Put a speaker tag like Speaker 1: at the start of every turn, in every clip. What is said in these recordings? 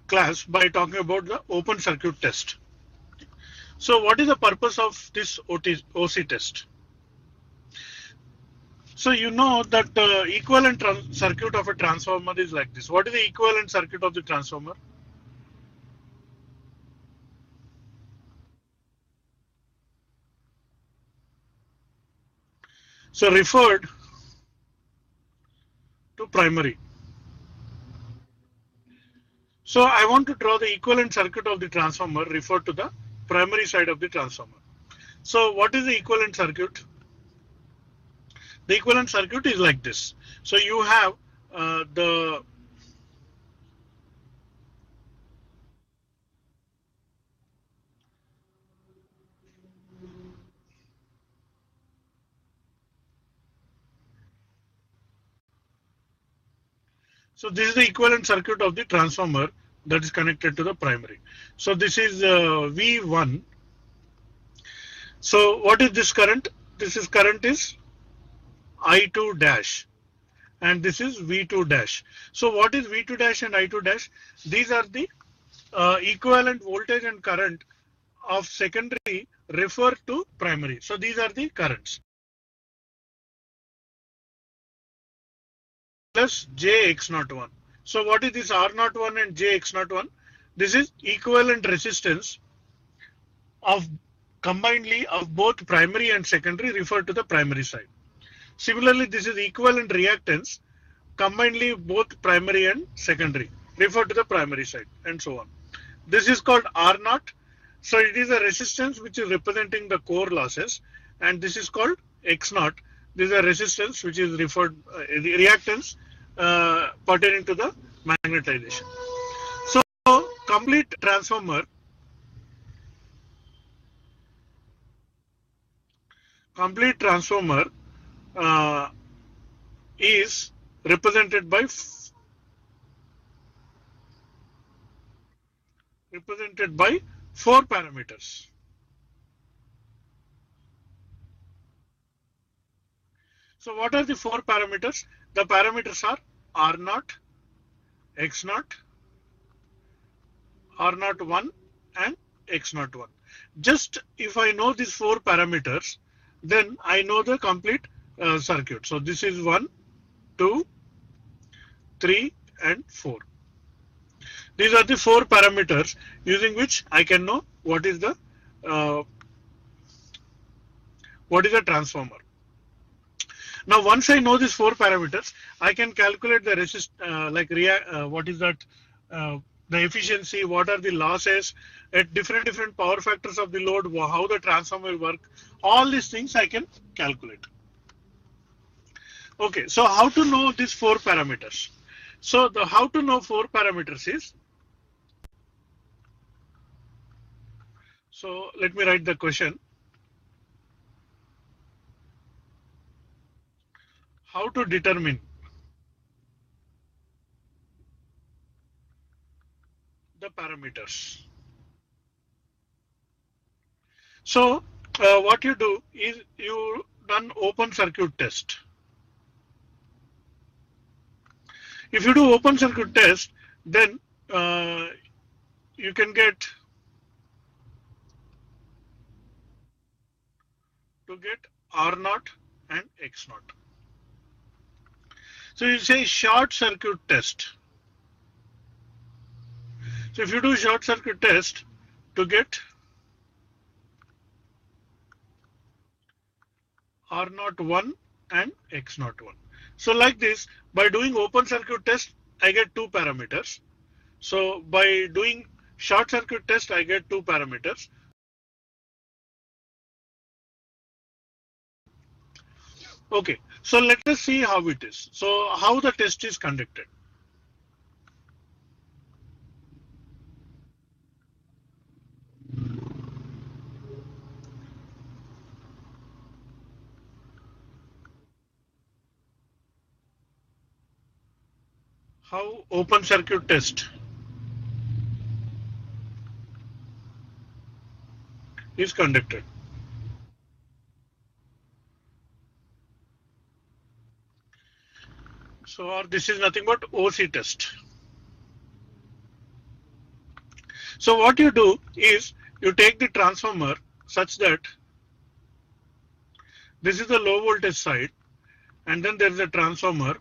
Speaker 1: class by talking about the open circuit test. So what is the purpose of this OC test? So you know that the equivalent circuit of a transformer is like this. What is the equivalent circuit of the transformer? So referred to primary. So I want to draw the equivalent circuit of the transformer referred to the primary side of the transformer. So what is the equivalent circuit? The equivalent circuit is like this. So you have the so this is the equivalent circuit of the transformer that is connected to the primary. So this is V1. So what is this current? This is current is I2 dash, and this is V2 dash. So what is V2 dash and I2 dash? These are the equivalent voltage and current of secondary referred to primary. So these are the currents. Plus JX01. So what is this R01 and JX01? This is equivalent resistance of combinedly of both primary and secondary referred to the primary side. Similarly, this is equivalent reactance combinedly both primary and secondary referred to the primary side, and so on. This is called R0. So it is a resistance which is representing the core losses, and this is called X0. This is a resistance which is referred reactance pertaining to the magnetization. So complete transformer is represented by four parameters. So what are the four parameters? The parameters are R0, X0, R01 and X01. Just if I know these four parameters, then I know the complete circuit. So this is 1, 2, 3 and 4. These are the four parameters using which I can know what is the transformer. Now once I know these four parameters, I can calculate the what is that the efficiency, what are the losses at different power factors of the load, how the transformer will work. All these things I can calculate. Okay, so how to know these four parameters? So the how to know four parameters is, so let me write the question. How to determine the parameters. So what you do is you done open circuit test. If you do open circuit test, then you can get R0 and X0. So you say short circuit test. So if you do short circuit test to get R01 and X01. So like this, by doing open circuit test, I get two parameters. So by doing short circuit test, I get two parameters. Okay, so let us see how it is. So how the test is conducted. How open circuit test is conducted. So this is nothing but OC test. So what you do is you take the transformer such that this is the low voltage side, and then there is a transformer,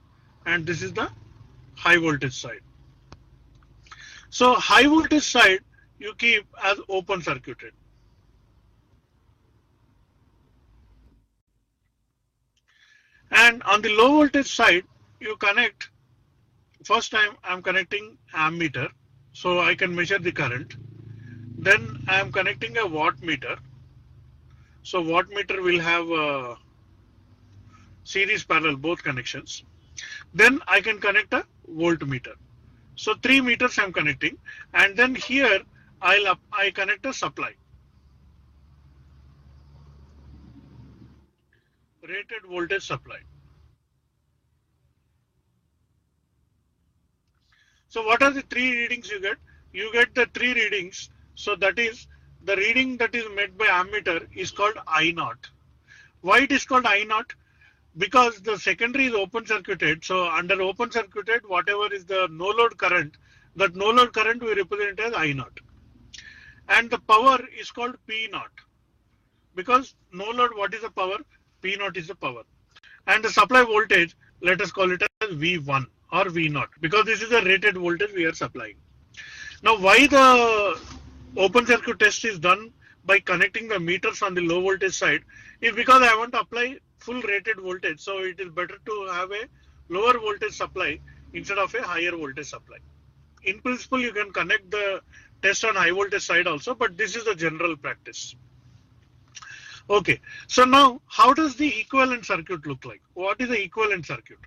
Speaker 1: and this is the high voltage side. So high voltage side you keep as open circuited. And on the low voltage side, you connect, first time I am connecting ammeter, so I can measure the current. Then I am connecting a wattmeter. So wattmeter will have series parallel both connections. Then I can connect a voltmeter. So 3 meters I am connecting, and then here I connect a supply. Rated voltage supply. So what are the 3 readings you get? You get the 3 readings. So that is the reading that is made by ammeter is called I naught. Why it is called I naught? Because the secondary is open circuited. So under open circuited, whatever is the no load current, that no load current we represent as I naught. And the power is called P naught. Because no load, what is the power? P naught is the power. And the supply voltage, let us call it as V1 or V0, because this is the rated voltage we are supplying. Now, why the open circuit test is done by connecting the meters on the low voltage side is because I want to apply full rated voltage. So it is better to have a lower voltage supply instead of a higher voltage supply. In principle, you can connect the test on high voltage side also, but this is the general practice. Okay, so now how does the equivalent circuit look like? What is the equivalent circuit?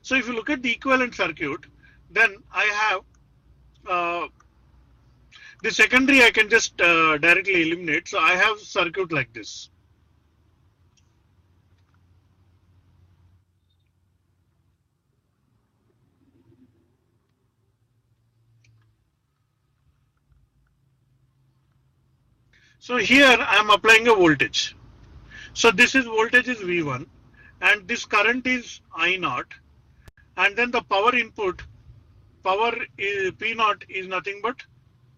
Speaker 1: So if you look at the equivalent circuit, then I have the secondary I can just directly eliminate. So I have circuit like this. So here I am applying a voltage. So this is voltage is V1 and this current is I naught, and then the power input, power is P naught is nothing but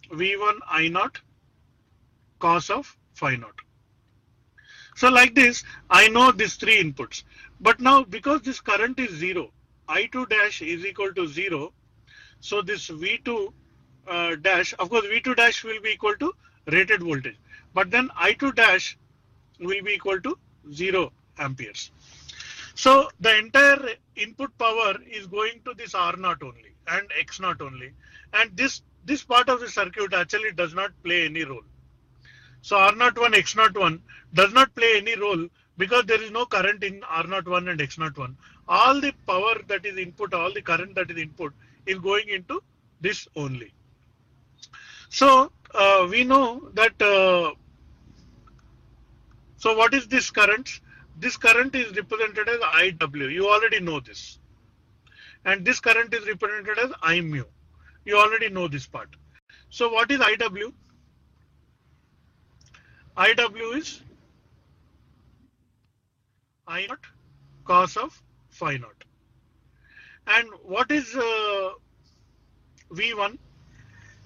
Speaker 1: V1 I naught cos of phi naught. So like this, I know these 3 inputs. But now because this current is 0, I2 dash is equal to 0. So this V2 dash, of course V2 dash will be equal to rated voltage. But then I2 dash will be equal to 0 amperes. So the entire input power is going to this R0 only and X0 only. And this part of the circuit actually does not play any role. So R01, X01 does not play any role because there is no current in R01 and X01. All the power that is input, all the current that is input is going into this only. So we know that, so what is this current? This current is represented as IW. You already know this. And this current is represented as I mu. You already know this part. So what is IW? IW is I naught cos of phi naught. And what is V1?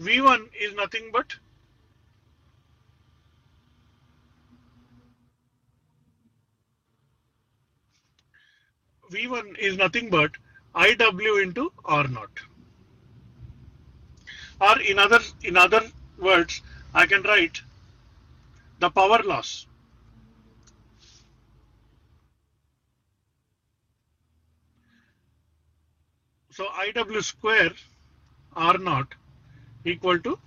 Speaker 1: V1 is nothing but V1 is nothing but IW into R0. Or in other words, I can write the power loss. So IW square R0 equal to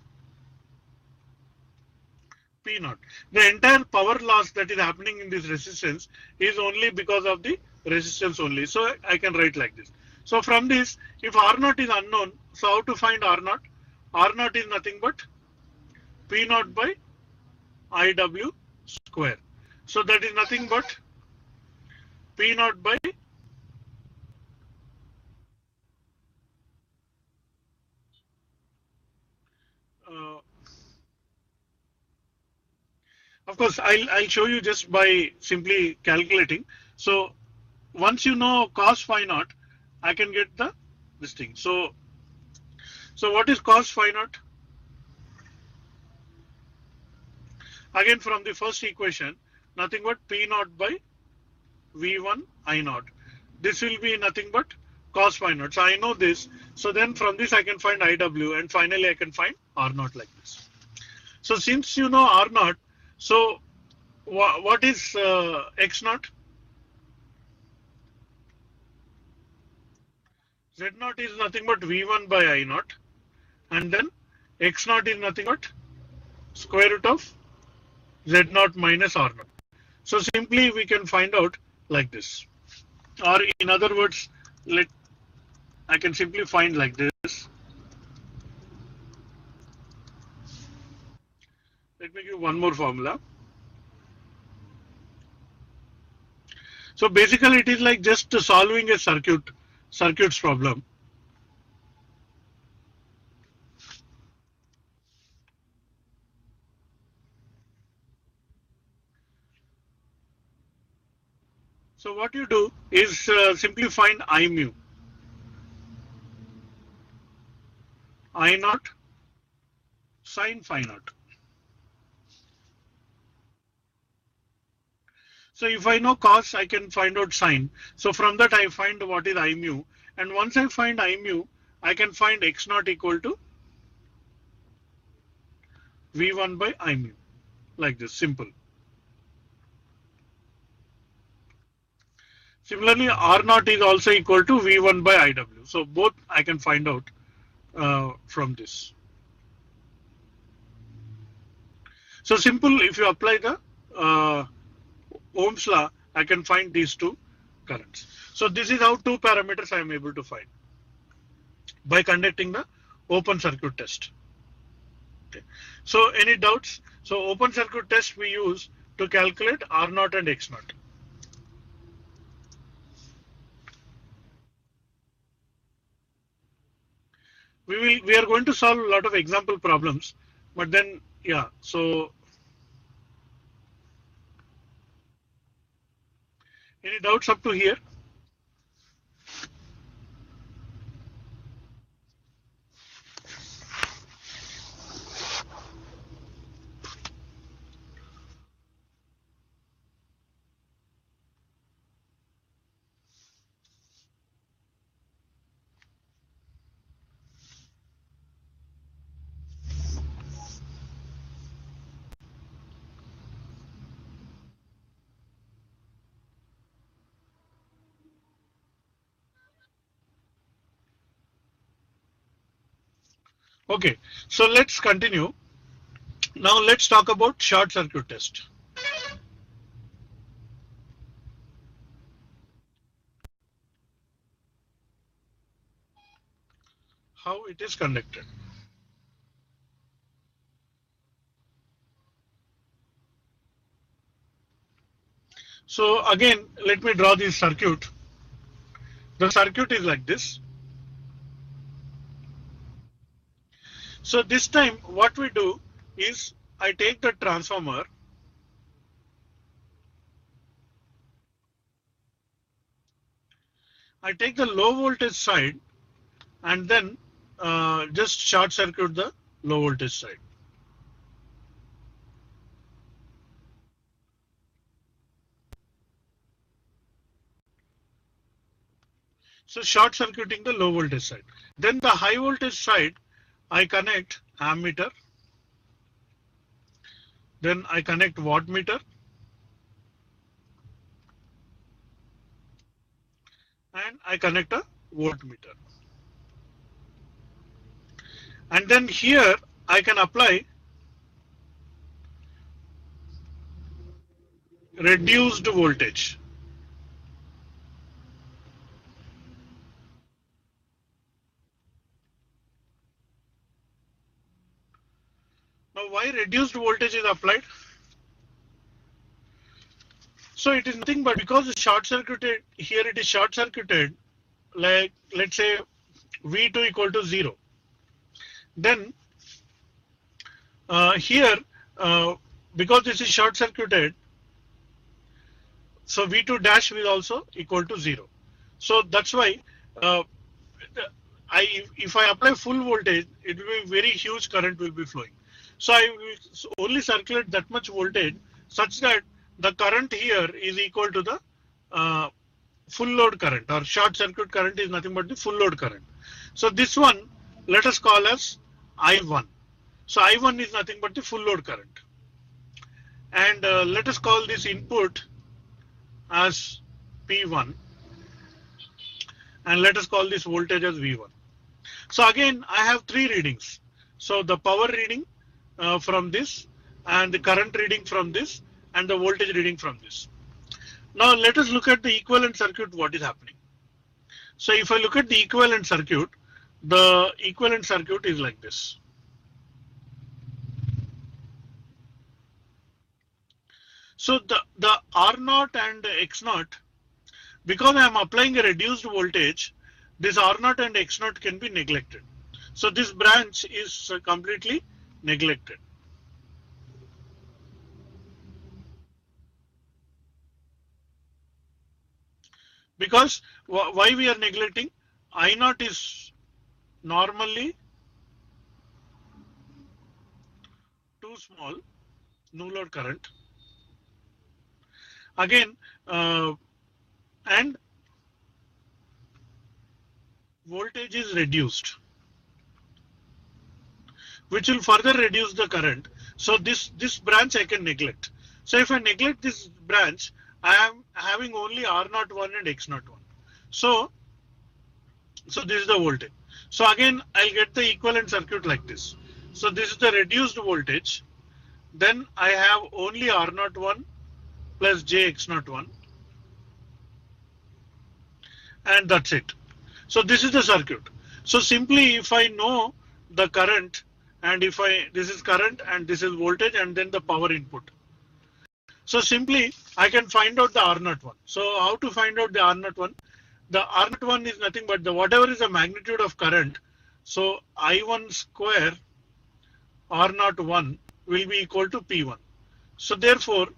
Speaker 1: P naught. The entire power loss that is happening in this resistance is only because of the resistance only. So I can write like this. So from this, if R0 is unknown, so how to find R0? R0 is nothing but P naught by IW square. So that is nothing but P naught by of course, I'll show you just by simply calculating. So once you know cos phi naught, I can get this thing. So what is cos phi naught? Again from the first equation, nothing but P naught by V1 I naught. This will be nothing but cos phi naught. So I know this. So then from this I can find IW, and finally I can find R naught like this. So since you know R naught, so what is X naught? Z naught is nothing but V1 by I naught, and then X naught is nothing but square root of Z naught minus R naught. So simply we can find out like this, or in other words, I can simply find like this. Let me give one more formula. So basically it is like just solving a circuits problem. So what you do is simply find I mu. I naught sine phi naught. So if I know cos, I can find out sine. So from that I find what is I mu. And once I find I mu, I can find X naught equal to V1 by I mu. Like this, simple. Similarly, R naught is also equal to V1 by IW. So both I can find out from this. So simple, if you apply the Ohm's law, I can find these two currents. So this is how two parameters I am able to find by conducting the open circuit test. Okay. So any doubts? So open circuit test we use to calculate R naught and X naught. We are going to solve a lot of example problems, but then yeah, so any doubts up to here? Okay, so let's continue. Now let's talk about short circuit test. How it is conducted. So again, let me draw this circuit. The circuit is like this. So this time what we do is I take the transformer, I take the low voltage side and then just short circuit the low voltage side. So short circuiting the low voltage side. Then the high voltage side I connect ammeter, then I connect wattmeter, and I connect a voltmeter. And then here I can apply reduced voltage. Now why reduced voltage is applied? So it is nothing but because it's short circuited, here it is short circuited, like let's say V2 equal to 0. Then here because this is short circuited, so V2 dash will also equal to 0. So that's why if I apply full voltage, it will be very huge current will be flowing. So I will only circulate that much voltage such that the current here is equal to the full load current, or short circuit current is nothing but the full load current. So this one let us call as I1. So I1 is nothing but the full load current. And let us call this input as P1, and let us call this voltage as V1. So again, I have three readings. So the power reading from this, and the current reading from this, and the voltage reading from this. Now let us look at the equivalent circuit, what is happening. So if I look at the equivalent circuit is like this. So the R0 and X0, because I am applying a reduced voltage, this R0 and X0 can be neglected. So this branch is completely neglected. Because why we are neglecting? I0 is normally too small, no load current. Again, and voltage is reduced, which will further reduce the current. So this branch I can neglect. So if I neglect this branch, I am having only R01 and X01. So this is the voltage. So again, I'll get the equivalent circuit like this. So this is the reduced voltage. Then I have only R01 plus JX01, and that's it. So this is the circuit. So simply, if I know the current, and this is current and this is voltage, and then the power input. So simply I can find out the R01. So how to find out the R01? The R01 is nothing but whatever is the magnitude of current. So I1 square R01 will be equal to P1. So therefore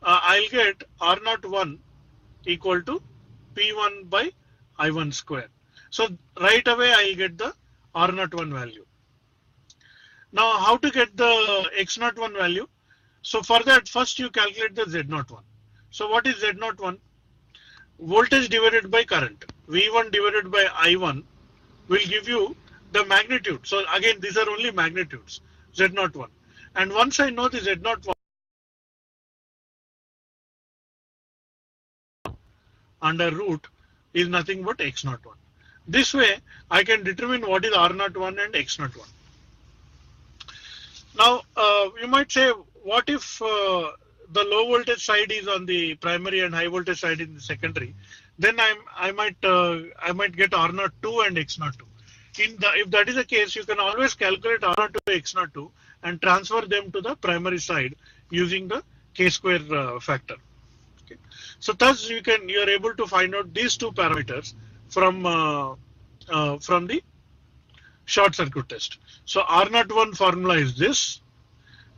Speaker 1: I'll get R01 equal to P1 by I1 square. So right away I'll get the R01 value. Now how to get the X01 value? So for that, first you calculate the Z01. So what is Z01? Voltage divided by current. V1 divided by I1 will give you the magnitude. So again, these are only magnitudes, Z01. And once I know the Z01 under root is nothing but X01. This way, I can determine what is R01 and X01. Now, you might say, what if the low voltage side is on the primary and high voltage side in the secondary? Then I might get R02 and X02. If that is the case, you can always calculate R02 X02 and transfer them to the primary side using the K-square factor. Okay. So thus you are able to find out these two parameters from the short circuit test. So R01 formula is this,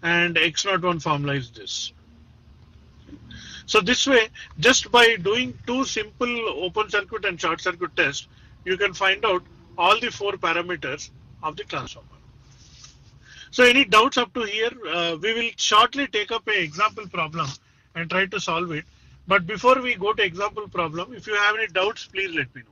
Speaker 1: and X01 formula is this. So this way, just by doing two simple open circuit and short circuit tests, you can find out all the four parameters of the transformer. So any doubts up to here? We will shortly take up an example problem and try to solve it. But before we go to example problem, if you have any doubts, please let me know.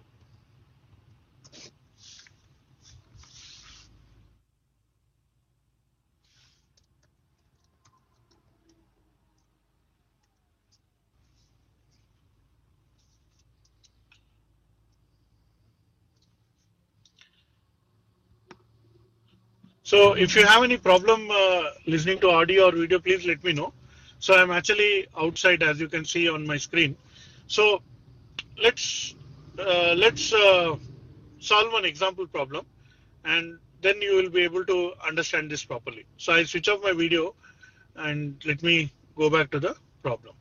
Speaker 1: So if you have any problem listening to audio or video, please let me know. So I'm actually outside, as you can see on my screen. So let's solve an example problem, and then you will be able to understand this properly. So I switch off my video and let me go back to the problem.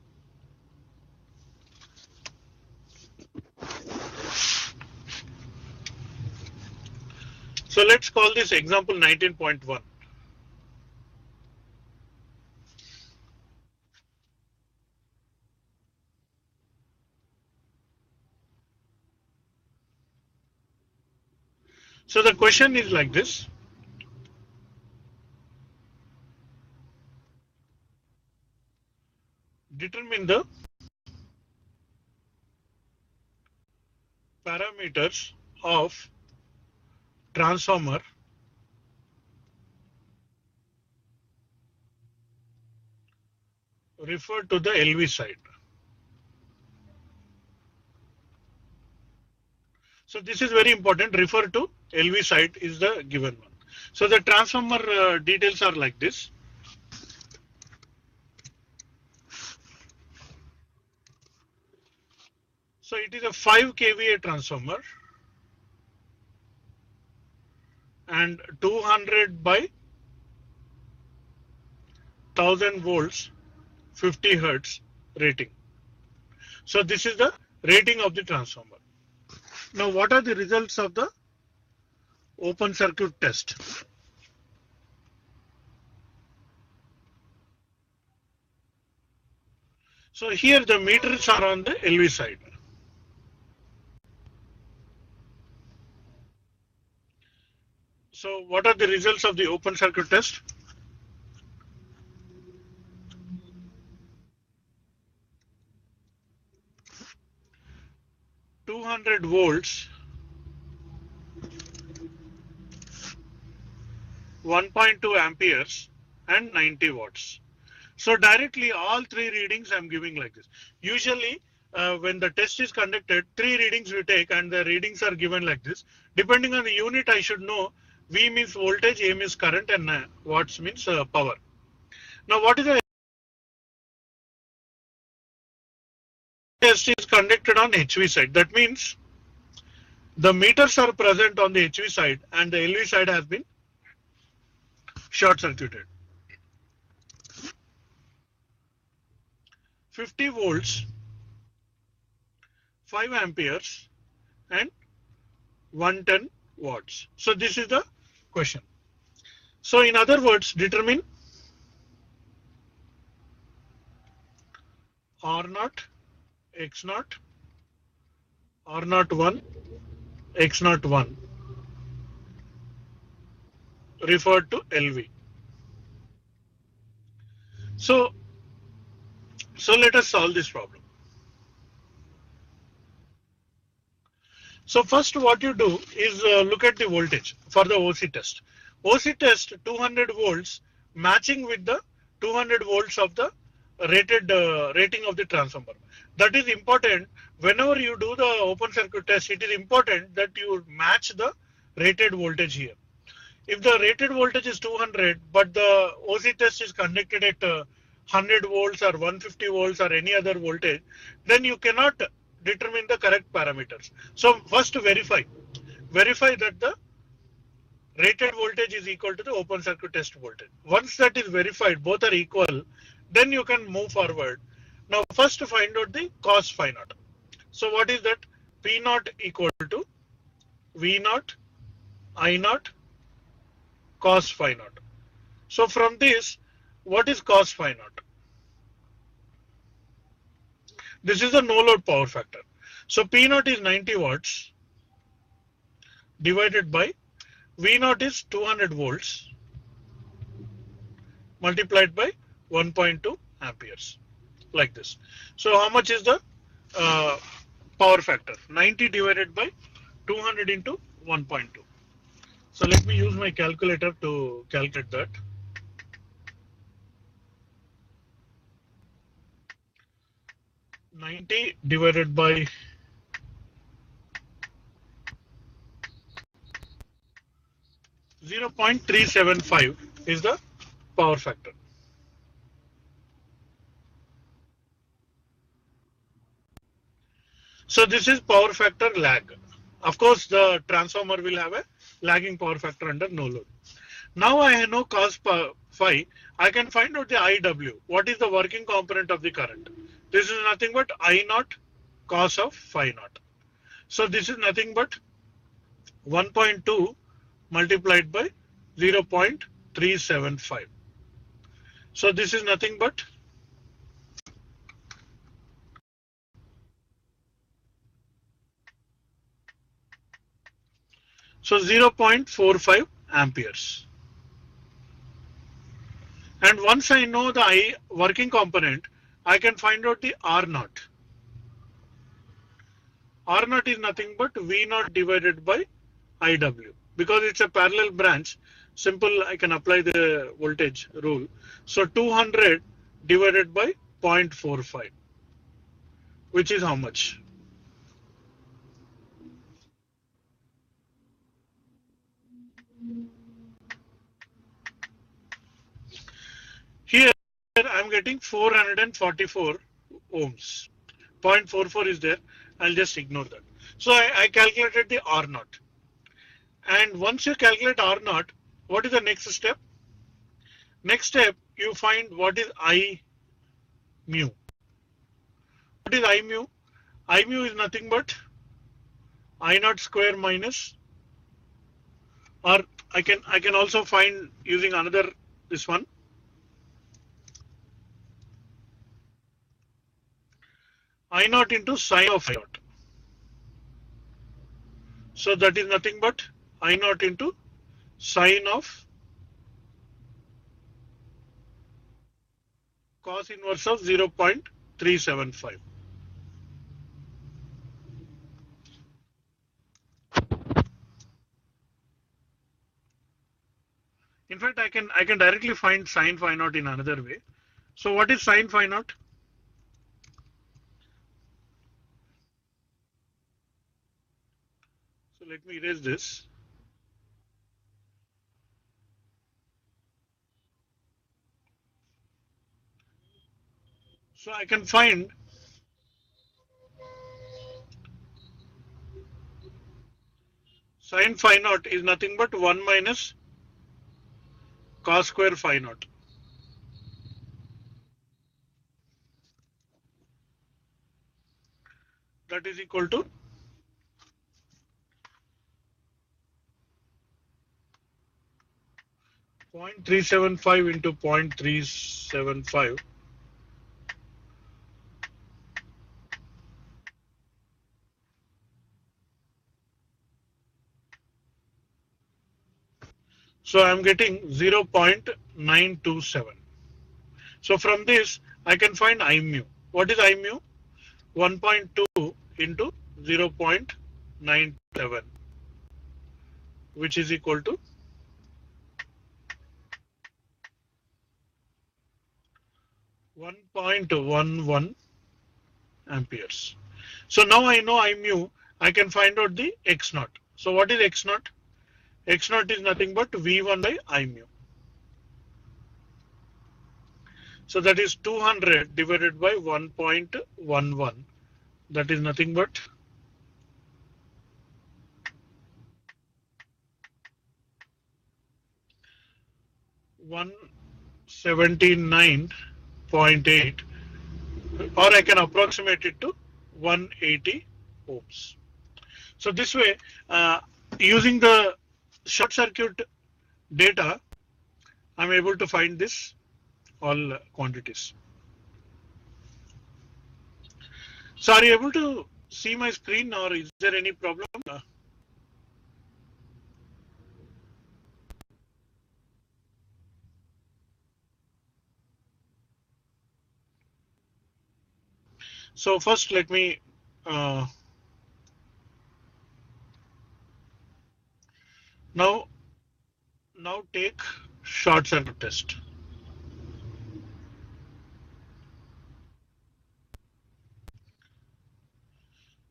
Speaker 1: So let's call this example 19.1. So the question is like this. determine the parameters of transformer referred to the LV side. So this is very important. Refer to LV side is the given one. So the transformer details are like this. So it is a 5 kVA transformer and 200 by 1000 volts 50 hertz rating. So this is the rating of the transformer. Now what are the results of the open circuit test? So here the meters are on the LV side. So what are the results of the open circuit test? (200 volts) 1.2 amperes and 90 watts. So directly all three readings I'm giving like this. Usually when the test is conducted, 3 readings we take and the readings are given like this. Depending on the unit, I should know V means voltage, A means current, and watts means power. Now what is the test is conducted on HV side? That means the meters are present on the HV side and the LV side has been short circuited. 50 volts, 5 amperes and 110 watts. So this is the question. So in other words, determine R0, X0, R01, X01 referred to LV. So let us solve this problem. So first what you do is look at the voltage for the OC test. OC test 200 volts matching with the 200 volts of the rated rating of the transformer. That is important. Whenever you do the open circuit test, it is important that you match the rated voltage here. If the rated voltage is 200 but the OC test is conducted at 100 volts or 150 volts or any other voltage, then you cannot determine the correct parameters. So first verify that the rated voltage is equal to the open circuit test voltage. Once that is verified, both are equal, then you can move forward. Now first find out the cos phi naught. So what is that? P naught equal to V naught I naught cos phi naught. So from this, what is cos phi naught? This is the no load power factor. So P naught is 90 watts divided by V naught is 200 volts multiplied by 1.2 amperes, like this. So how much is the power factor? 90 divided by 200 into 1.2. So let me use my calculator to calculate that. (90) divided by 0.375 is the power factor. So this is power factor lag. Of course, the transformer will have a lagging power factor under no load. Now I know cos phi. I can find out the IW. What is the working component of the current? This is nothing but I naught cos of phi naught. So this is nothing but 1.2 multiplied by 0.375. So this is nothing but so 0.45 amperes. And once I know the I working component, I can find out the R naught. R naught is nothing but V naught divided by IW. Because it's a parallel branch, simple, I can apply the voltage rule. So 200 divided by 0.45, which is how much? Here I'm getting 444 ohms. 0.44 is there. I'll just ignore that. So I calculated the R naught. And once you calculate R naught, what is the next step? Next step, you find what is I mu. What is I mu? I mu is nothing but I naught square minus, or I can also find using another this one. I naught into sine of I naught. So that is nothing but I naught into sine of cos inverse of 0.375. In fact, I can directly find sine phi naught in another way. So what is sine phi naught? So let me erase this. So I can find sine phi naught is nothing but 1 minus cos square phi naught. That is equal to 0.375 into 0.375. So I'm getting 0.927. So from this, I can find I mu. What is I mu? 1.2 into 0.97, which is equal to 1.11 amperes. So now I know I mu, I can find out the X naught. So what is X naught? X naught is nothing but V1 by I mu. So that is 200 divided by 1.11. That is nothing but 179.8, or I can approximate it to 180 ohms. So this way, using the short circuit data, I'm able to find this all quantities. So are you able to see my screen, or is there any problem? So first let me now take short circuit test.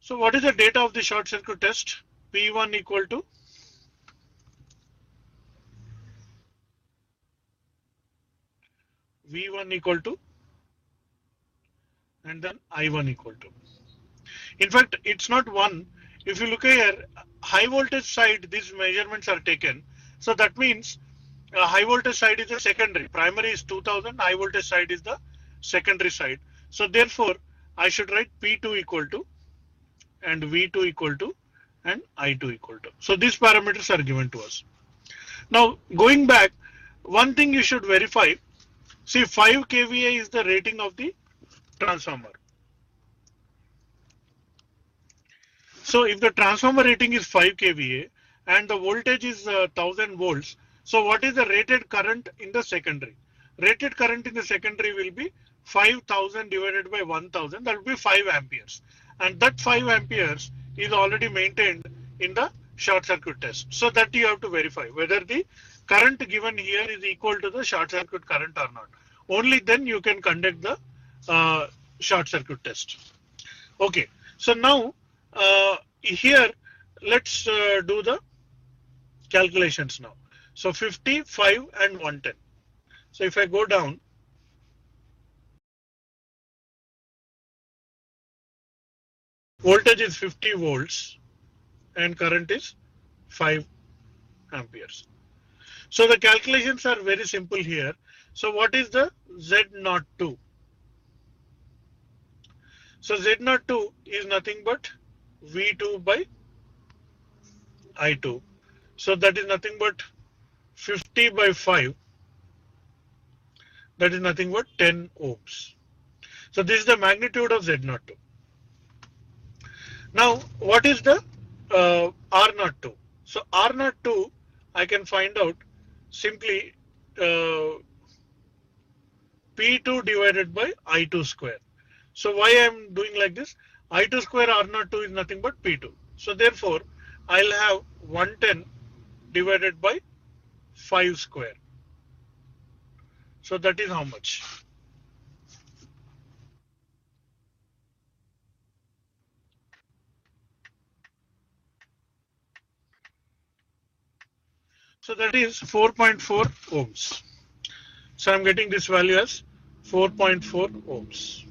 Speaker 1: So what is the data of the short circuit test? P1 equal to V1 equal to, and then I1 equal to. In fact, it's not one. If you look here, high voltage side, these measurements are taken. So that means high voltage side is the secondary. Primary is 2000, high voltage side is the secondary side. So therefore, I should write P2 equal to, and V2 equal to, and I2 equal to. So these parameters are given to us. Now going back, one thing you should verify. See, 5 kVA is the rating of the transformer. So if the transformer rating is 5 kVA and the voltage is 1000 volts, so what is the rated current in the secondary? Rated current in the secondary will be 5,000 divided by 1,000, that will be 5 amperes. And that 5 amperes is already maintained in the short circuit test. So that you have to verify whether the current given here is equal to the short circuit current or not. Only then you can conduct the short circuit test. Okay, so now here let's do the calculations now. So 50, 5 and 110. So if I go down, voltage is 50 volts and current is 5 amperes. So the calculations are very simple here. So what is the Z02? So Z02 is nothing but V2 by I2. So that is nothing but 50 by 5. That is nothing but 10 ohms. So this is the magnitude of Z02. Now what is the R02? So R02 I can find out simply P2 divided by I2 square. So why I am doing like this? I2 square R02 is nothing but P2. So therefore I'll have 110 divided by 5 square. So that is how much? So that is 4.4 ohms. So I'm getting this value as 4.4 ohms.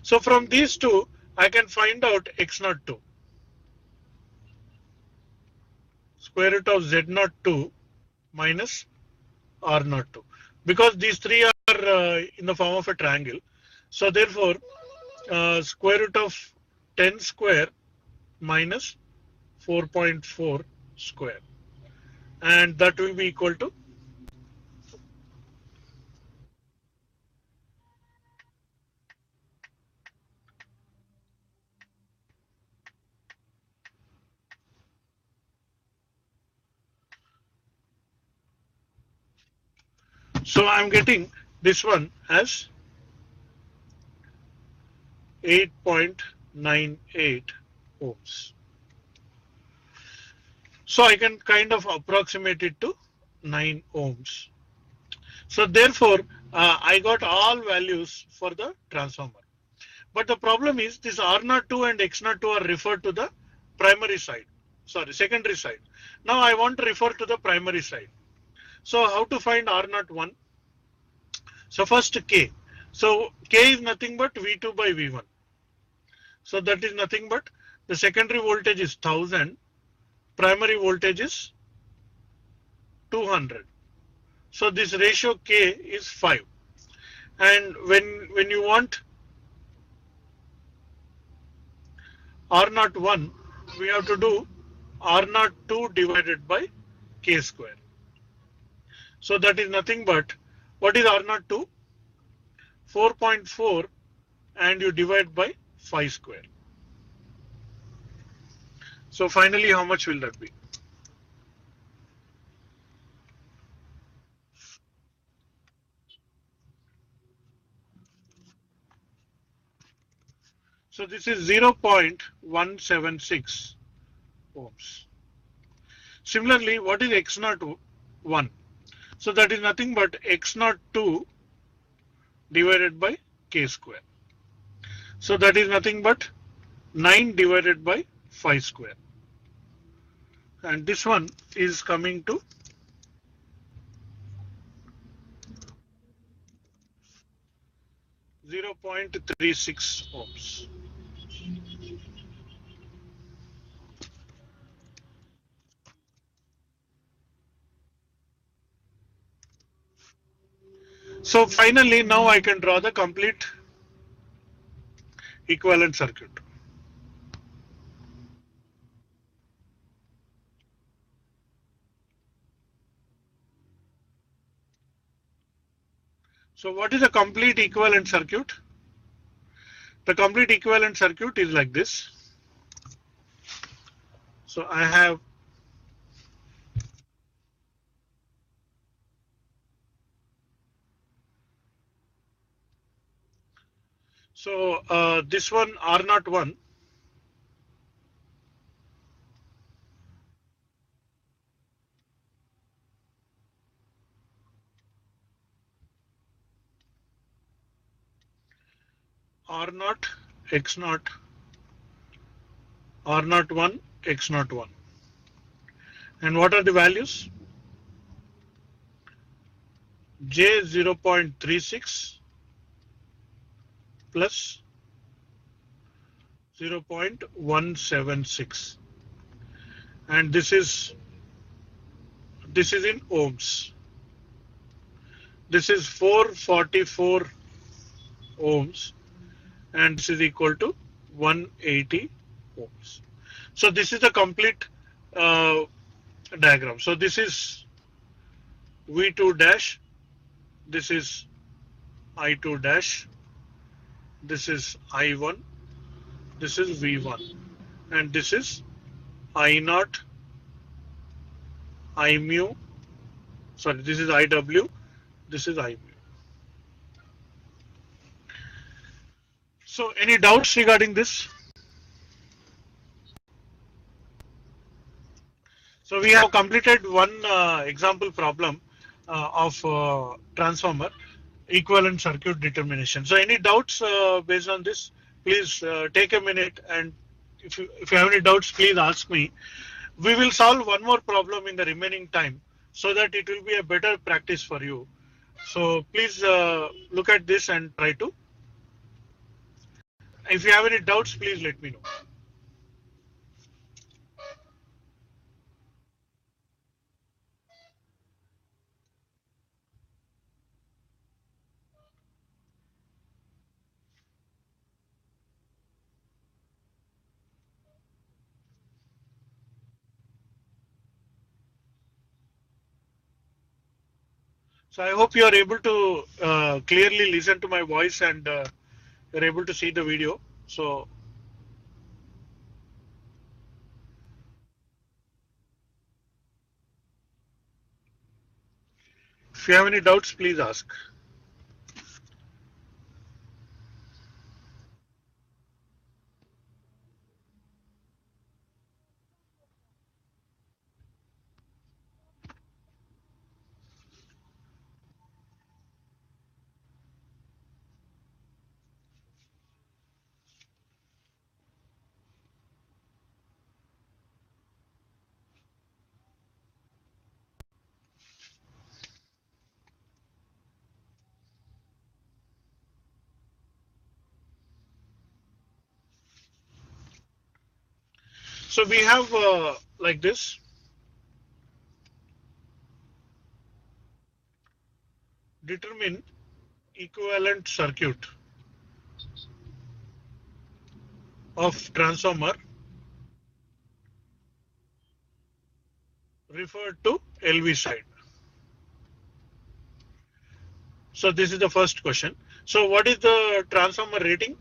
Speaker 1: So from these two, I can find out X02. Square root of Z02 minus R02. Because these three are in the form of a triangle. So therefore, square root of 10 square minus 4.4 square. And that will be equal to so I'm getting this one as 8.98 ohms. So I can kind of approximate it to 9 ohms. So therefore, I got all values for the transformer. But the problem is this R02 and X02 are referred to the primary side. Sorry, secondary side. Now I want to refer to the primary side. So how to find R01? So first K. So K is nothing but V2 by V1. So that is nothing but the secondary voltage is 1000, primary voltage is 200. So this ratio K is 5. And when you want R01, we have to do R02 divided by K square. So that is nothing but, what is R02? 4.4 and you divide by 5 square. So finally, how much will that be? So this is 0.176 ohms. Similarly, what is X01? So that is nothing but X02 divided by K square. So that is nothing but 9 divided by 5 square. And this one is coming to 0.36 ohms. So finally, now I can draw the complete equivalent circuit. So what is a complete equivalent circuit? The complete equivalent circuit is like this. So I have So this one R01, R0, X0, R01, X01. And what are the values? J 0.36 plus 0.176, and this is in ohms. This is 444 ohms, and this is equal to 180 ohms. So this is the complete uh, diagram. So this is V2 dash, this is I2 dash, this is I1, this is V1, and this is I0, I mu, sorry, this is IW, this is I mu. So any doubts regarding this? So we have completed one example problem of transformer equivalent circuit determination. So any doubts based on this? Please take a minute, and if you have any doubts, please ask me. We will solve one more problem in the remaining time so that it will be a better practice for you. So please look at this and try to. If you have any doubts, please let me know. So I hope you are able to clearly listen to my voice, and you're able to see the video. So if you have any doubts, please ask. So we have like this. Determine equivalent circuit of transformer referred to LV side. So this is the first question. So what is the transformer rating?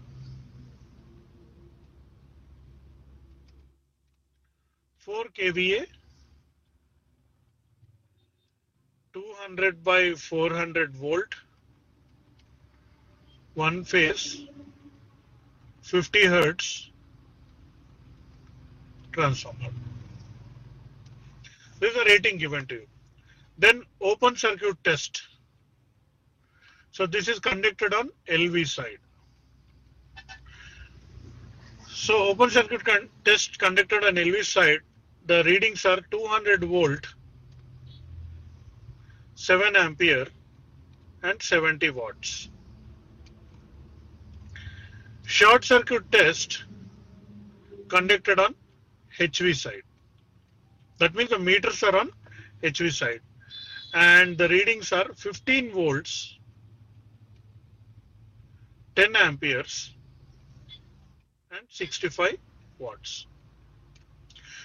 Speaker 1: 4 kVA, 200 by 400 volt, one phase, 50 hertz transformer. This is the rating given to you. Then open circuit test. So this is conducted on LV side. So open circuit test conducted on LV side, the readings are 200 volt, 7 ampere and 70 watts. Short circuit test conducted on HV side. That means the meters are on HV side, and the readings are 15 volts, 10 amperes and 65 watts.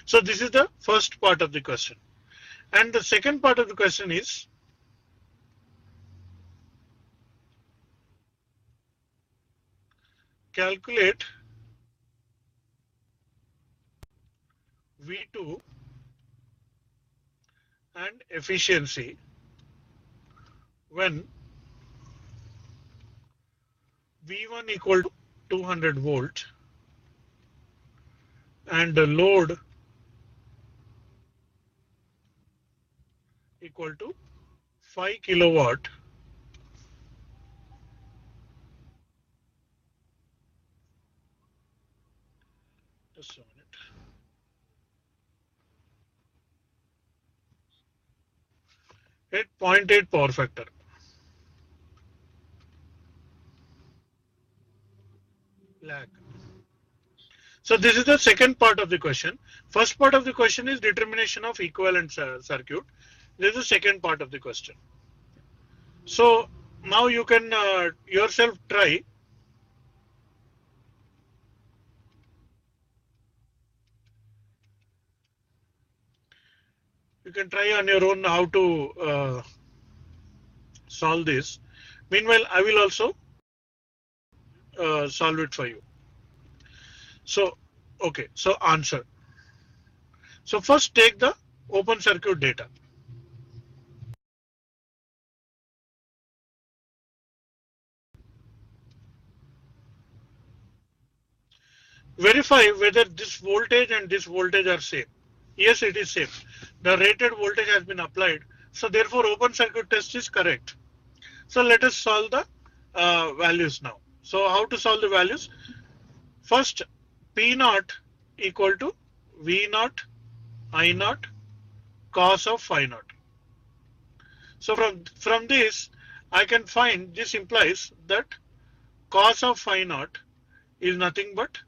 Speaker 1: So this is the first part of the question. And the second part of the question is calculate V2 and efficiency when V1 equal to 200 volt and the load equal to 5 kilowatt, just a minute, at 0.8 power factor. Lag. So this is the second part of the question. First part of the question is determination of equivalent circuit. This is the second part of the question. So now you can yourself try. You can try on your own how to solve this. Meanwhile, I will also solve it for you. So, okay, so answer. So first take the open circuit data. Verify whether this voltage and this voltage are same. Yes, it is same. The rated voltage has been applied. So therefore open circuit test is correct. So let us solve the values now. So how to solve the values? First, P naught equal to V naught I naught cos of phi naught. So from this I can find, this implies that cos of phi naught is nothing but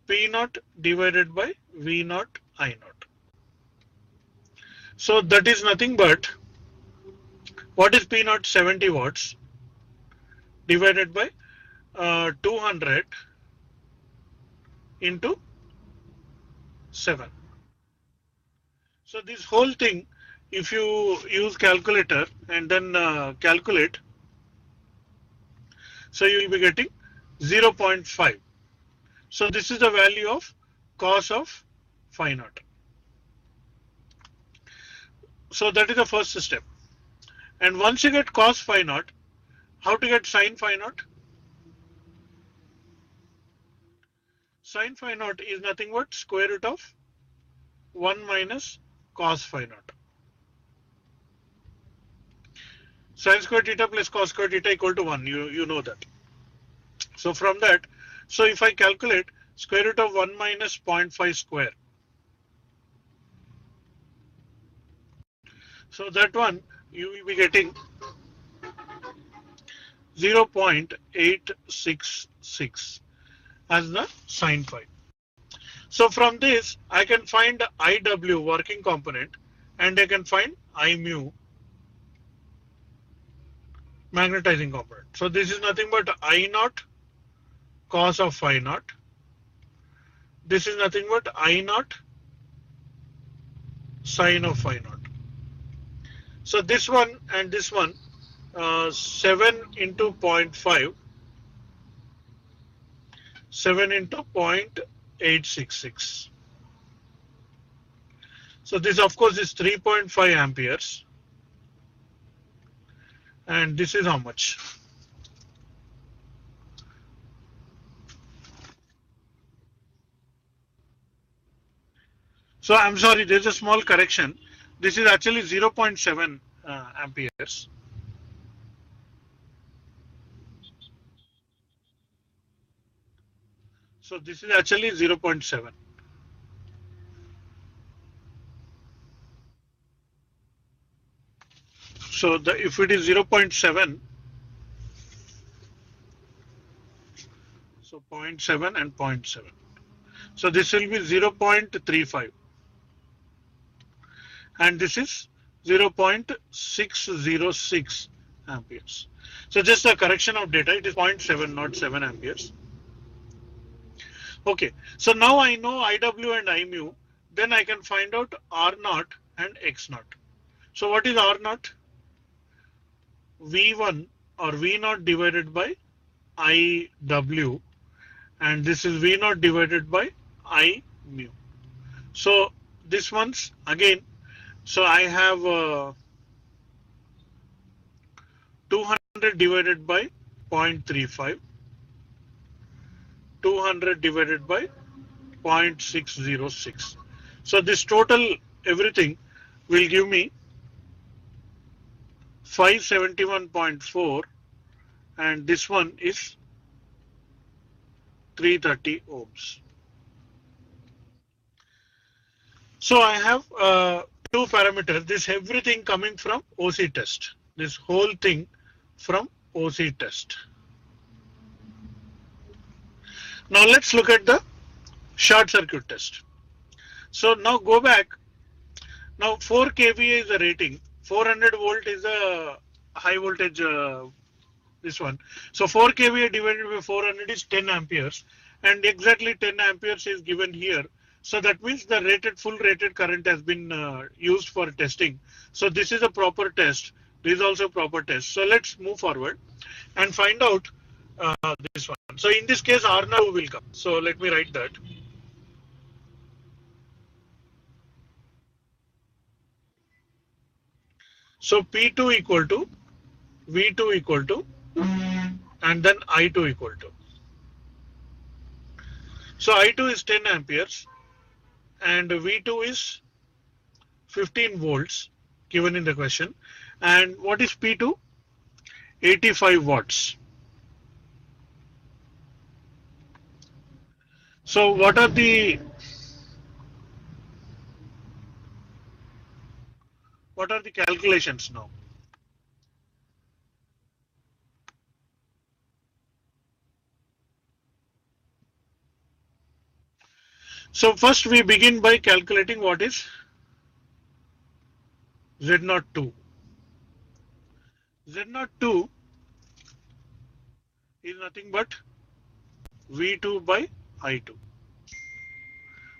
Speaker 1: P naught divided by V naught I naught. So that is nothing but, what is P naught? 70 watts divided by 200 into 7. So this whole thing, if you use calculator and then calculate, so you will be getting 0.5. So this is the value of cos of phi naught. So that is the first step. And once you get cos phi naught, how to get sin phi naught? Sin phi naught is nothing but square root of 1 minus cos phi naught. Sin square theta plus cos square theta equal to 1. You know that. So from that, so if I calculate square root of 1 minus 0.5 square, so that one you will be getting 0.866 as the sin phi. So from this I can find IW working component and I can find I mu magnetizing component. So this is nothing but I naught cos of phi naught. This is nothing but I naught sin of phi naught. So this one and this one, 7 into 0.5, 7 into 0.866. So this of course is 3.5 amperes. And this is how much? So I'm sorry, there's a small correction. This is actually 0.7 amperes. So this is actually 0.7. So if it is 0.7, so 0.7 and 0.7. So this will be 0.35. And this is 0.606 amperes. So just a correction of data, it is 0.7, not 7 amperes. Okay, so now I know IW and I mu, then I can find out R naught and X naught. So what is R naught? V1 or V naught divided by IW, and this is V naught divided by I mu. So this one's again, so I have 200 divided by 0.35 200 divided by 0.606. So this total everything will give me 571.4, and this one is 330 ohms. So I have two parameters. This everything coming from OC test. This whole thing from OC test. Now let's look at the short circuit test. So now go back. Now 4 kVA is the rating. 400 volt is a high voltage, this one. So 4 kVA divided by 400 is 10 amperes, and exactly 10 amperes is given here. So that means the full rated current has been used for testing. So this is a proper test. This is also a proper test. So let's move forward and find out this one. So in this case, R now will come. So let me write that. So P2 equal to V2 equal to, and then I2 equal to. So I2 is 10 amperes and V2 is 15 volts given in the question. And what is P2? 85 watts. So what are the calculations now? So first we begin by calculating what is Z02. Z02 is nothing but V2 by I2.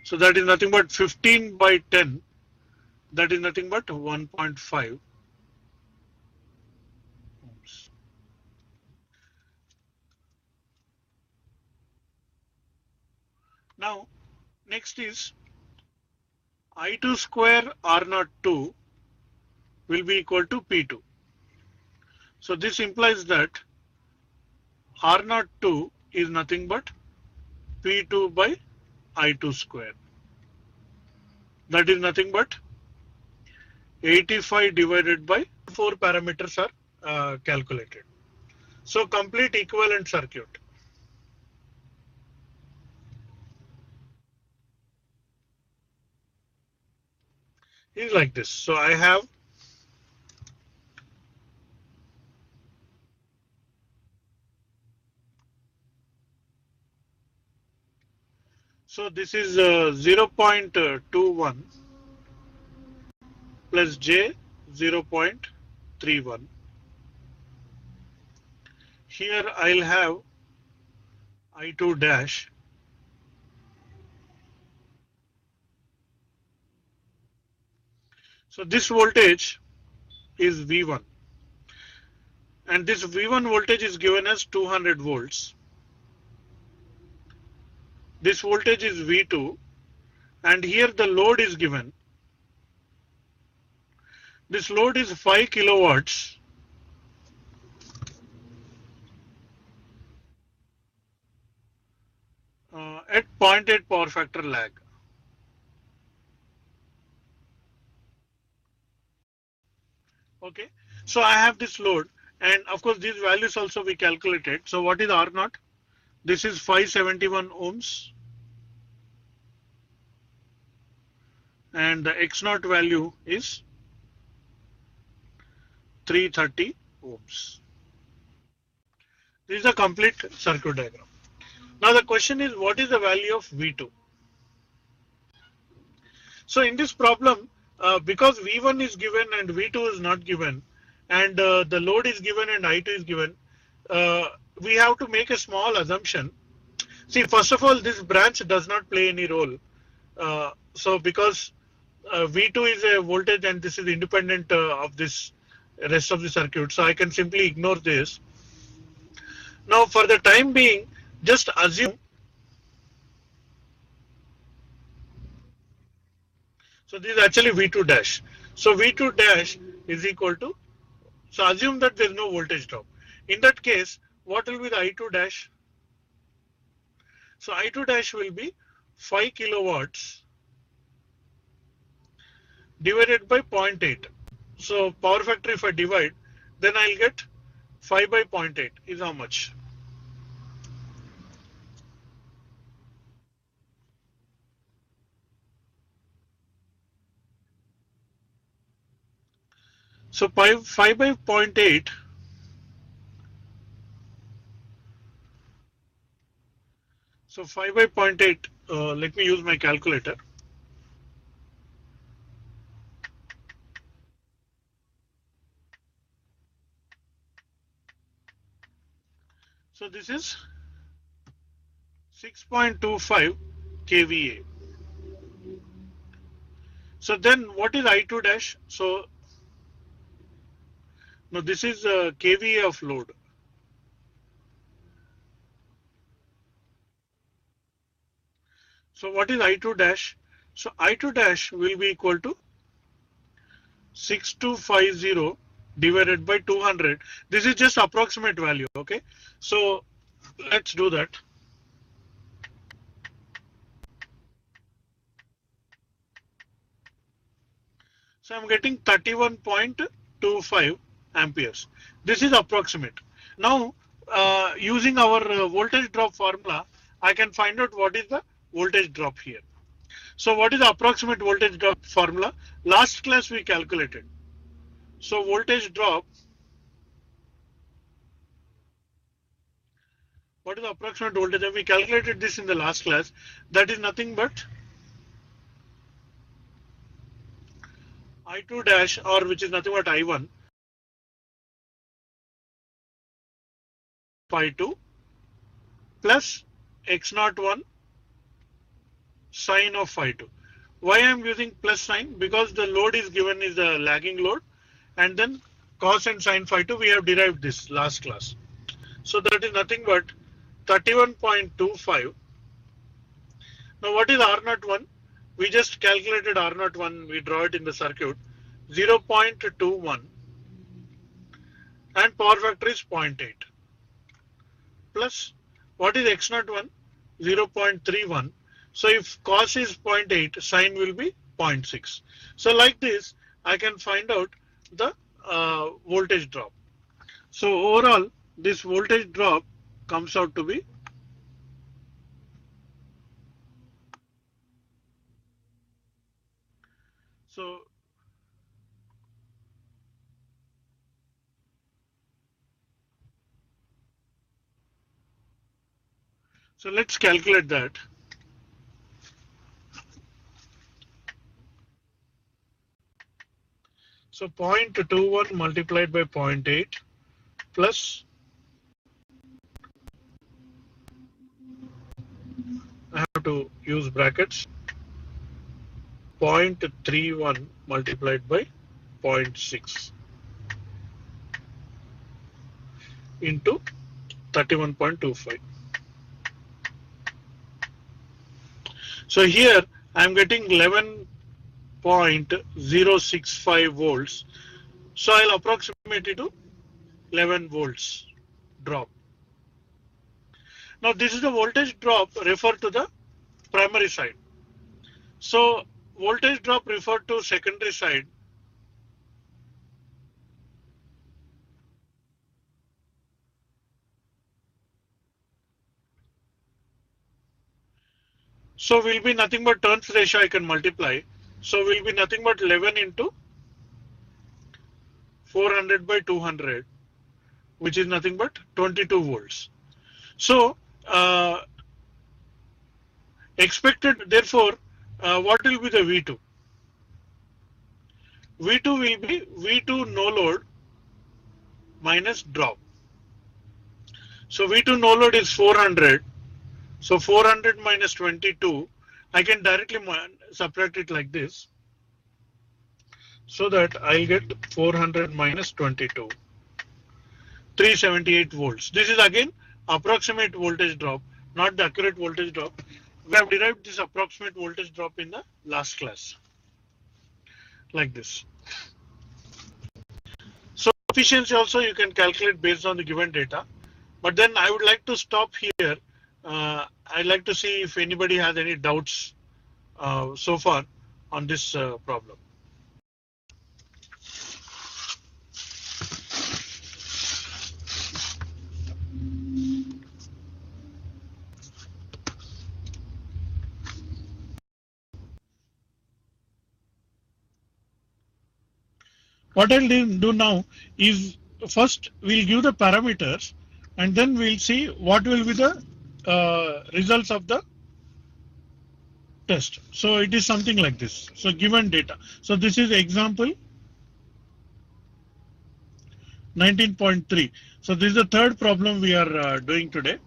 Speaker 1: So that is nothing but 15 by 10. That is nothing but 1.5 ohms. Now, next is I2 square R02 will be equal to P2. So this implies that R02 is nothing but P2 by I2 square. That is nothing but 85 divided by 4 parameters are calculated. So complete equivalent circuit. Is like this. So I have this is 0.21 plus J 0.31. Here I'll have I2 dash. So this voltage is V1, and this V1 voltage is given as 200 volts. This voltage is V2, and here the load is given. This load is 5 kilowatts. At 0.8 power factor lag. Okay, so I have this load, and of course these values also we calculated. So what is R0? This is 571 ohms, and the X0 value is 330 ohms. This is a complete circuit diagram. Now the question is, what is the value of V2? So in this problem, because V1 is given and V2 is not given, and the load is given and I2 is given, we have to make a small assumption. See, first of all, this branch does not play any role. So because V2 is a voltage and this is independent of this rest of the circuit, so I can simply ignore this. Now for the time being, just assume. So this is actually V2 dash. So V2 dash is equal to, so assume that there is no voltage drop. In that case, what will be the I2 dash? So I2 dash will be 5 kilowatts divided by 0.8. So power factor, if I divide, then I'll get 5 by 0.8 is how much? So 5 by 0.8. So 5 by 0.8, let me use my calculator. So this is 6.25 kVA. So then what is I2 dash? So no, this is kVA of load. So what is I2 dash? So I2 dash will be equal to 6250 divided by 200. This is just approximate value, okay? So let's do that. So I'm getting 31.25 amperes. This is approximate. Now, using our voltage drop formula, I can find out what is the voltage drop here. So what is the approximate voltage drop formula? Last class we calculated. So voltage drop, what is the approximate voltage? We calculated this in the last class. That is nothing but I2 dash, or which is nothing but I1 phi 2 plus x01 sine of phi 2. Why I am using plus sign? Because the load is given is the lagging load, and then cos and sine phi 2 we have derived this last class. So that is nothing but 31.25. Now what is R01? We just calculated R01, we draw it in the circuit, 0.21, and power factor is 0.8. Plus, what is x01? 0.31. So if cos is 0.8, sine will be 0.6. So like this, I can find out the voltage drop. So overall, this voltage drop comes out to be so let's calculate that. So 0.21 multiplied by 0.8 plus, I have to use brackets, 0.31 multiplied by 0.6 into 31.25. So here I am getting 11.065 volts. So I'll approximate it to 11 volts drop. Now this is the voltage drop referred to the primary side. So voltage drop referred to secondary side. So will be nothing but turns ratio I can multiply. So will be nothing but 11 into 400 by 200, which is nothing but 22 volts. So expected, therefore, what will be the V2? V2 will be V2 no load minus drop. So V2 no load is 400. So 400 minus 22, I can directly subtract it like this. So that I'll get 400 minus 22, 378 volts. This is again approximate voltage drop, not the accurate voltage drop. We have derived this approximate voltage drop in the last class, like this. So efficiency also you can calculate based on the given data. But then I would like to stop here. I'd like to see if anybody has any doubts so far on this problem. What I'll do now is first we'll give the parameters and then we'll see what will be the results of the test. So it is something like this. So given data. So this is example 19.3. So this is the third problem we are doing today.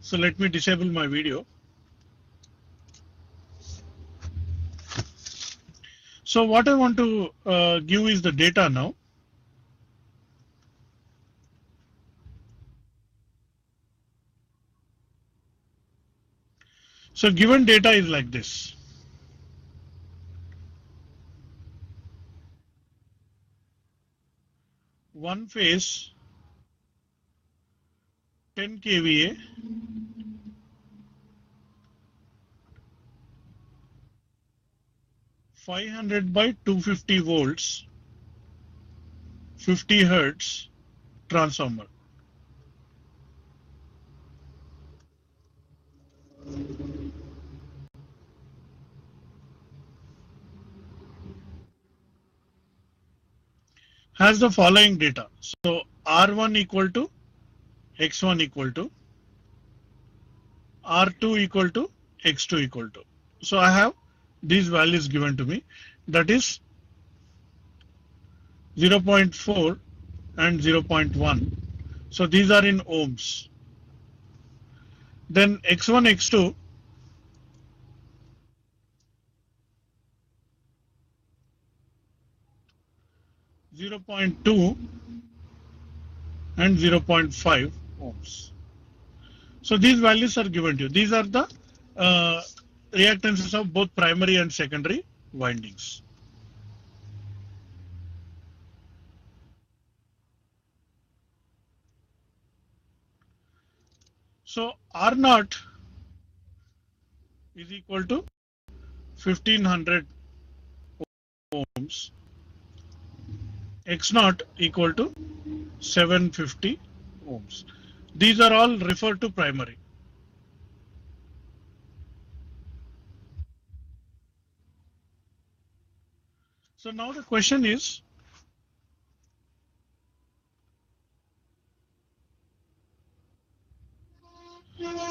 Speaker 1: So let me disable my video. So what I want to give is the data now. So given data is like this. One phase 10 kVA, 500 by 250 volts, 50 hertz transformer. Has the following data. So R1 equal to X1 equal to R2 equal to X2 equal to. So I have these values given to me, that is 0.4 and 0.1. So these are in ohms. Then X1, X2 0.2 and 0.5 ohms. So these values are given to you. These are the reactances of both primary and secondary windings. So R0 is equal to 1500 ohms. X0 equal to 750 ohms. These are all referred to primary. So now the question is,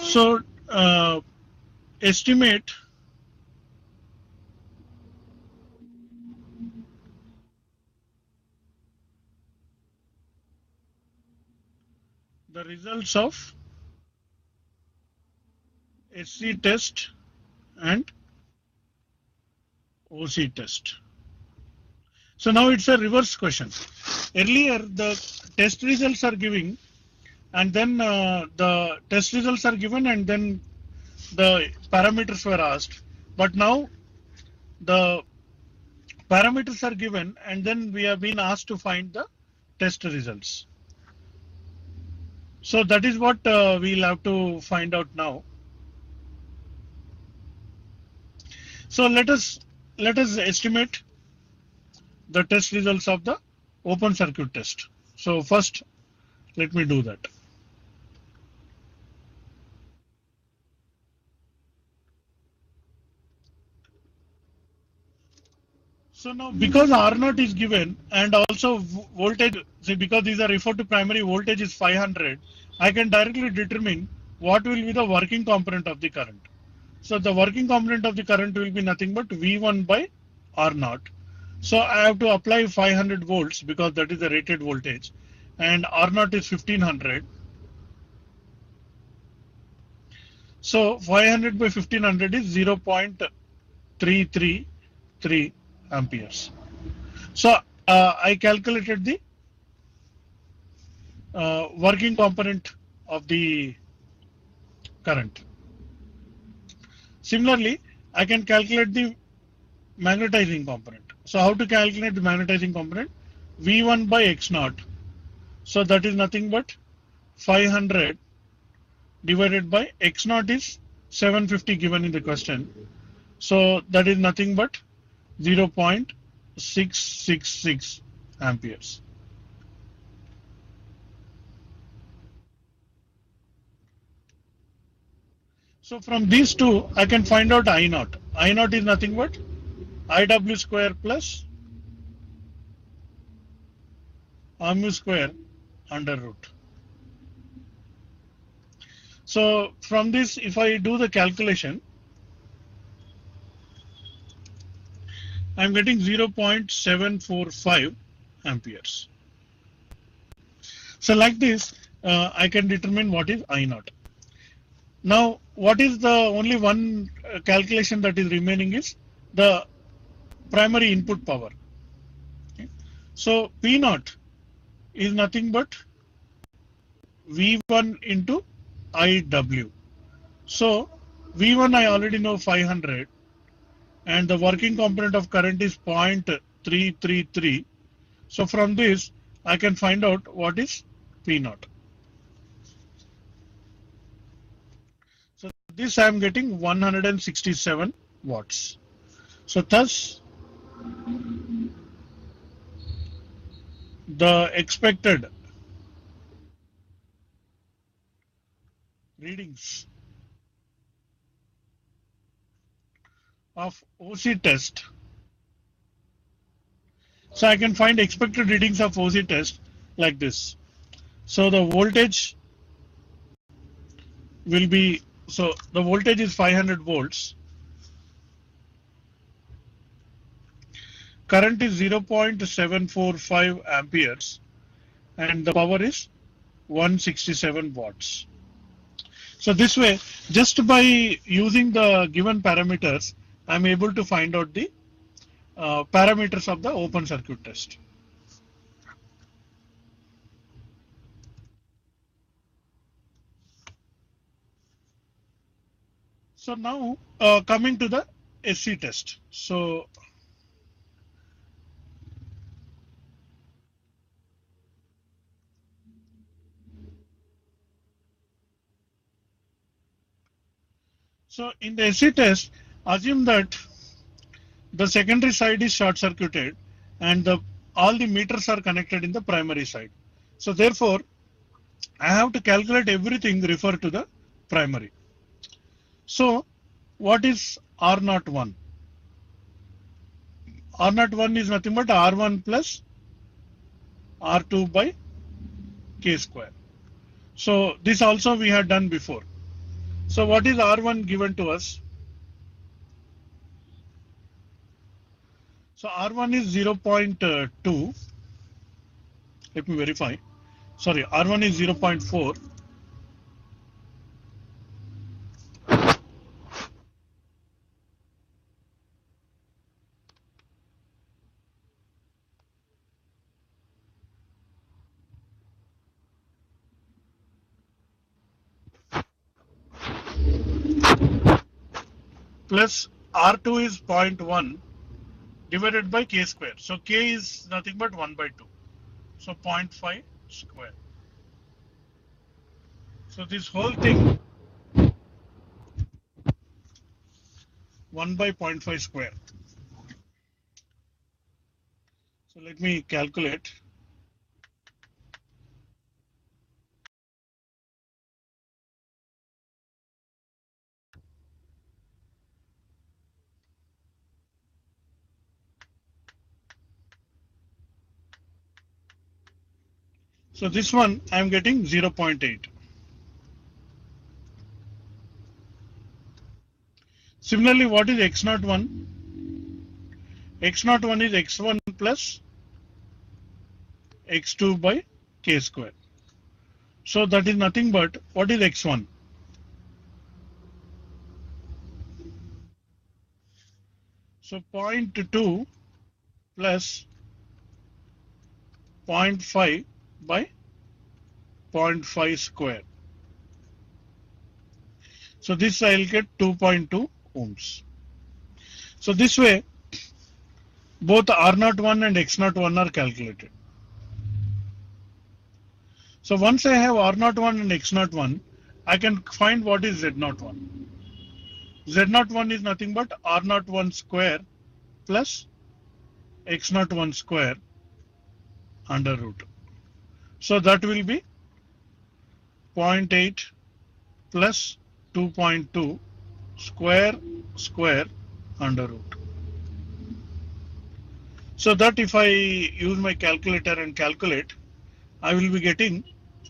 Speaker 1: so estimate the results of SC test and OC test. So now it's a reverse question. Earlier the test results are giving, and then the test results are given and then the parameters were asked. But now the parameters are given and then we have been asked to find the test results. So that is what we'll have to find out now. So let us estimate the test results of the open circuit test. So first let me do that. So now because R0 is given and also voltage, see, because these are referred to primary, voltage is 500, I can directly determine what will be the working component of the current. So the working component of the current will be nothing but V1 by R0. So I have to apply 500 volts because that is the rated voltage, and R0 is 1500. So 500 by 1500 is 0.333 amperes. So I calculated the working component of the current. Similarly, I can calculate the magnetizing component. So how to calculate the magnetizing component? V1 by X0. So that is nothing but 500 divided by X naught is 750 given in the question. So that is nothing but 0.666 amperes. So from these two, I can find out I naught. I naught is nothing but IW square plus mu square under root. So from this, if I do the calculation, I'm getting 0.745 amperes. So like this, I can determine what is I naught. Now, what is the only one calculation that is remaining is the primary input power. Okay. So P naught is nothing but V1 into IW. So V1 I already know 500, and the working component of current is 0.333. So from this, I can find out what is P naught. So this I am getting 167 watts. So thus, the expected readings of OC test. So I can find expected readings of OC test like this. So the voltage will be, so the voltage is 500 volts. Current is 0.745 amperes and the power is 167 watts. So this way, just by using the given parameters, I'm able to find out the parameters of the open circuit test. So now coming to the SC test. So in the SC test, assume that the secondary side is short circuited and all the meters are connected in the primary side. So therefore, I have to calculate everything refer to the primary. So what is R01? R01 is nothing but R1 plus R2 by K square. So this also we had done before. So what is R1 given to us? So R1 is 0.2. Let me verify. Sorry, R1 is 0.4. Plus R2 is 0.1 divided by K square. So K is nothing but 1 by 2. So 0.5 square. So this whole thing 1 by 0.5 square. So let me calculate. So this one I am getting 0.8. Similarly, what is X01? X01 is X1 plus X2 by K square. So that is nothing but, what is X1? So 0.2 plus 0.5 by 0.5 square. So this I'll get 2.2 ohms. So this way, both R01 and X01 are calculated. So once I have R01 and X01, I can find what is Z01. Z01 is nothing but R01 square plus X01 square under root. So that will be 0.8 plus 2.2 square under root. So that if I use my calculator and calculate, I will be getting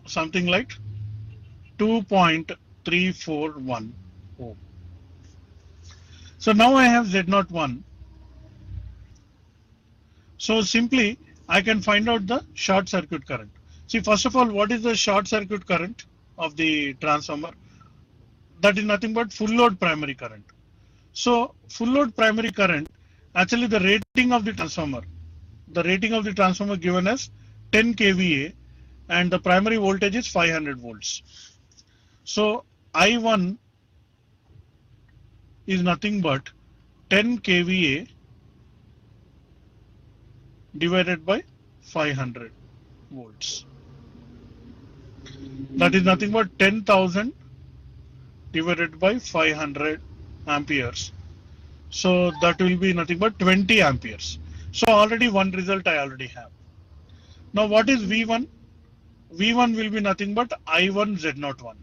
Speaker 1: something like 2.341 ohm. So now I have Z01. So simply I can find out the short circuit current. See, first of all, what is the short circuit current of the transformer? That is nothing but full load primary current. So full load primary current, actually the rating of the transformer given as 10 kVA and the primary voltage is 500 volts. So I1 is nothing but 10 kVA divided by 500 volts. That is nothing but 10,000 divided by 500 amperes. So that will be nothing but 20 amperes. So already one result I already have. Now what is V1? V1 will be nothing but I1 Z01.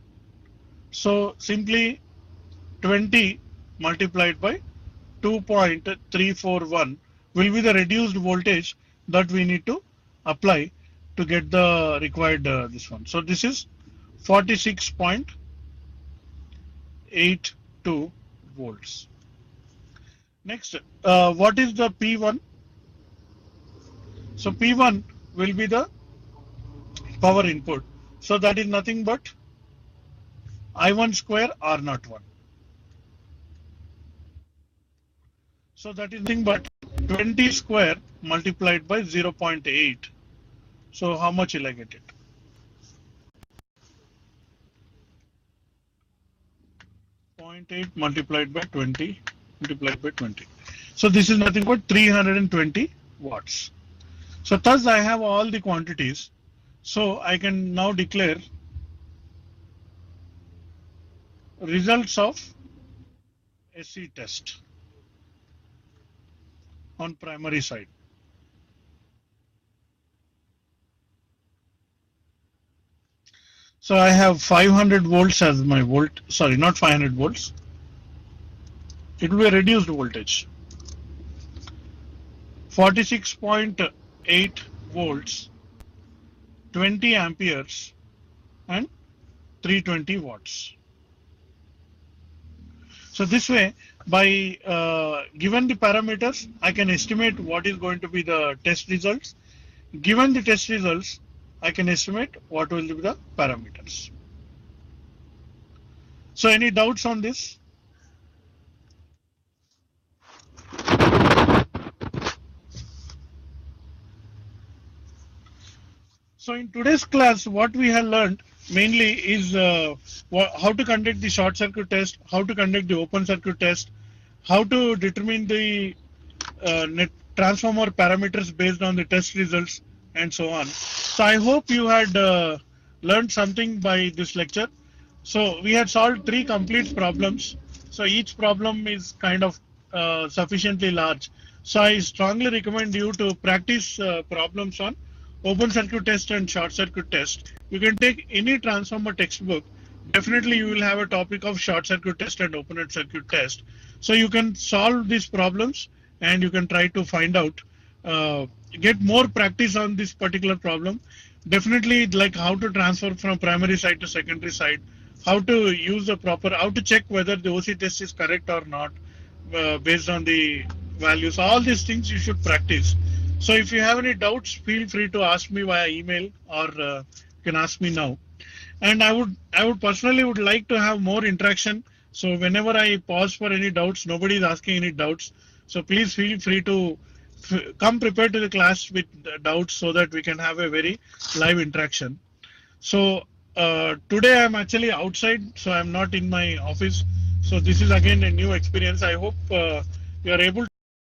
Speaker 1: So simply 20 multiplied by 2.341 will be the reduced voltage that we need to apply to get the required this one. So this is 46.82 volts. Next, what is the P1? So P1 will be the power input. So that is nothing but I1 square R01. So that is nothing but 20 square multiplied by 0.8. So how much will I get it? 0.8 multiplied by 20 multiplied by 20. So this is nothing but 320 watts. So thus I have all the quantities. So I can now declare results of SC test on primary side. So I have 500 volts as my volt, sorry, not 500 volts. It will be a reduced voltage. 46.8 volts, 20 amperes and 320 watts. So this way, by given the parameters, I can estimate what is going to be the test results. Given the test results, I can estimate what will be the parameters. So any doubts on this? So in today's class, what we have learned mainly is how to conduct the short circuit test, how to conduct the open circuit test, how to determine the net transformer parameters based on the test results, and so on. So I hope you had learned something by this lecture. So we had solved 3 complete problems. So each problem is kind of sufficiently large. So I strongly recommend you to practice problems on open circuit test and short circuit test. You can take any transformer textbook. Definitely you will have a topic of short circuit test and open circuit test. So you can solve these problems and you can try to find out, get more practice on this particular problem. Definitely like how to transfer from primary side to secondary side, how to use the proper, how to check whether the OC test is correct or not based on the values. All these things you should practice. So if you have any doubts, feel free to ask me via email or you can ask me now. And I would personally would like to have more interaction. So whenever I pause for any doubts, nobody is asking any doubts. So please feel free to come prepared to the class with doubts so that we can have a very live interaction. So today I'm actually outside, so I'm not in my office. So this is again a new experience. I hope you are able